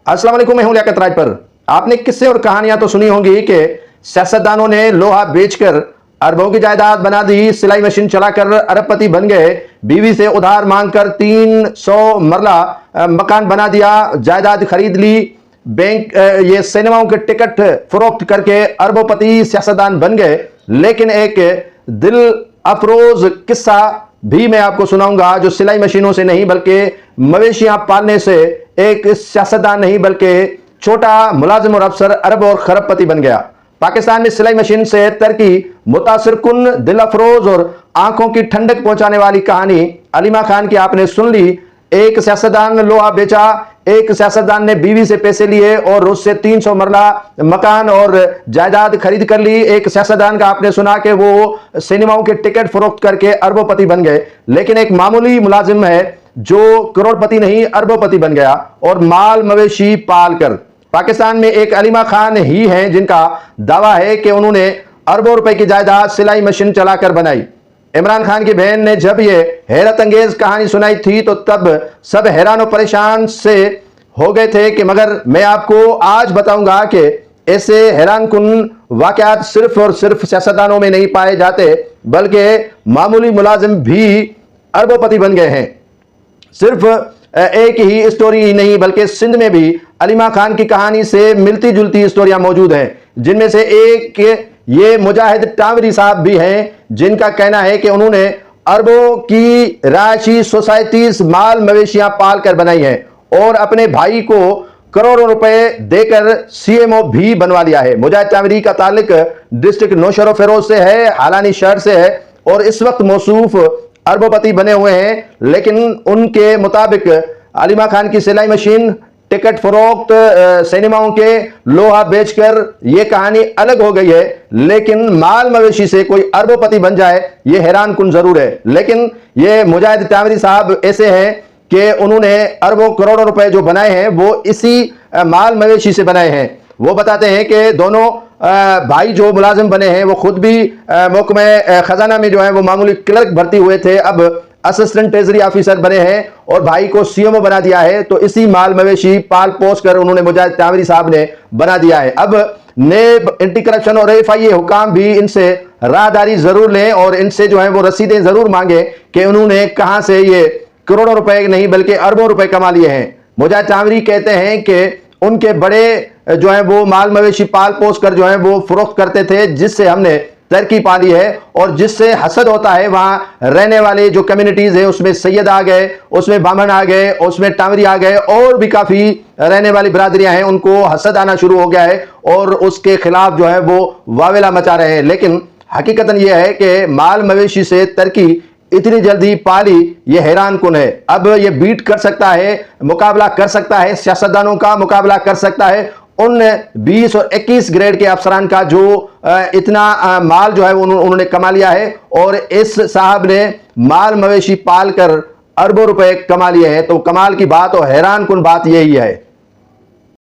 अस्सलाम वालेकुम, मैं हूं लियाकत राज पर। आपने किस्से और कहानियां तो सुनी होंगी कि सियासतदानों ने लोहा बेचकर अरबों की जायदाद बना दी, सिलाई मशीन चलाकर अरबपति बन गए, बीवी से उधार मांगकर 300 मरला मकान बना दिया, जायदाद खरीद ली, बैंक ये सिनेमाओं के टिकट फरोख्त करके अरबोपति सियासतदान बन गए। लेकिन एक दिल अफरोज किस्सा भी मैं आपको सुनाऊंगा जो सिलाई मशीनों से नहीं बल्कि मवेशियां पालने से एक सियासतदान नहीं बल्कि छोटा मुलाजिम और अफसर अरब और खरबपति बन गया। पाकिस्तान में सिलाई मशीन से तरक्की, मुतासिर कुन, दिल अफरोज और आंखों की ठंडक पहुंचाने वाली कहानी अलीमा खान की आपने सुन ली। एक सियासतदान ने लोहा बेचा, एक सियासतदान ने बीवी से पैसे लिए और उससे 300 मरला मकान और जायदाद खरीद कर ली। एक सियासतदान का आपने सुना कि वो सिनेमाओं के टिकट फरोख्त करके अरबोपति बन गए। लेकिन एक मामूली मुलाजिम है जो करोड़पति नहीं अरबोपति बन गया और माल मवेशी पाल कर। पाकिस्तान में एक अलीमा खान ही हैं जिनका दावा है कि उन्होंने अरबों रुपए की जायदाद सिलाई मशीन चलाकर बनाई। इमरान खान की बहन ने जब ये हैरत अंगेज कहानी सुनाई थी तो तब सब हैरान और परेशान से हो गए थे कि मगर मैं आपको आज बताऊंगा कि ऐसे हैरान कुन वाकयात सिर्फ और सिर्फ सियासतदानों में नहीं पाए जाते बल्कि मामूली मुलाजिम भी अरबोपति बन गए हैं। सिर्फ एक ही स्टोरी ही नहीं बल्कि सिंध में भी अलीमा खान की कहानी से मिलती जुलती स्टोरियां मौजूद हैं, जिनमें से एक ये मुजाहिद टावरी साहब भी हैं जिनका कहना है कि उन्होंने अरबों की राशि सोसाइटीज माल मवेशियां पाल कर बनाई हैं और अपने भाई को करोड़ों रुपए देकर सीएमओ भी बनवा लिया है। मुजाहिद टावरी का ताल्लुक डिस्ट्रिक्ट नौशेरा फेरोज से है, हालानी शहर से है और इस वक्त मौसूफ अरबोपति बने हुए हैं। लेकिन उनके मुताबिक अलीमा खान की सिलाई मशीन, टिकट फरोख्त, सिनेमाओं के लोहा बेचकर ये कहानी अलग हो गई है। लेकिन माल मवेशी से कोई अरबोपति बन जाए ये हैरान कुन जरूर है। लेकिन ये मुजाहिद टावरी साहब ऐसे हैं कि उन्होंने अरबों करोड़ों रुपए जो बनाए हैं वो इसी माल मवेशी से बनाए हैं। वो बताते हैं कि दोनों भाई जो मुलाजिम बने हैं वो खुद भी महकमे खजाना में जो है वो मामूली क्लर्क भर्ती हुए थे, अब असिस्टेंट ट्रेजरी ऑफिसर बने हैं और भाई को सीएमओ बना दिया है। तो इसी माल मवेशी पाल पोस कर उन्होंने मुजाहिद टावरी साहब ने बना दिया है। अब नेब, एंटी करप्शन और एफआईए हुकाम भी इनसे राहदारी जरूर लें और इनसे जो है वो रसीदें जरूर मांगे कि उन्होंने कहां से ये करोड़ों रुपए नहीं बल्कि अरबों रुपए कमा लिए हैं। मुजाहिद टावरी कहते हैं कि उनके बड़े जो है वो माल मवेशी पाल पोस कर जो है वो फरोख्त करते थे, जिससे हमने तरक्की पा ली है और जिससे हसद होता है। वहां रहने वाले जो कम्युनिटीज है उसमें सैयद आ गए, उसमें बामन आ गए, उसमें टावरी आ गए और भी काफी रहने वाली बरादरियां हैं, उनको हसद आना शुरू हो गया है और उसके खिलाफ जो है वो वावेला मचा रहे हैं। लेकिन हकीकतन यह है कि माल मवेशी से तरक्की इतनी जल्दी पाली ये हैरान कुन है। अब ये बीट कर सकता है, मुकाबला कर सकता है, सियासतदानों का मुकाबला कर सकता है उन 20 और 21 ग्रेड के अफसरान का जो इतना माल जो है उन्होंने कमा लिया है। और इस साहब ने माल मवेशी पाल कर अरबों रुपए कमा लिए हैं। तो कमाल की बात और हैरान कुन बात यही है।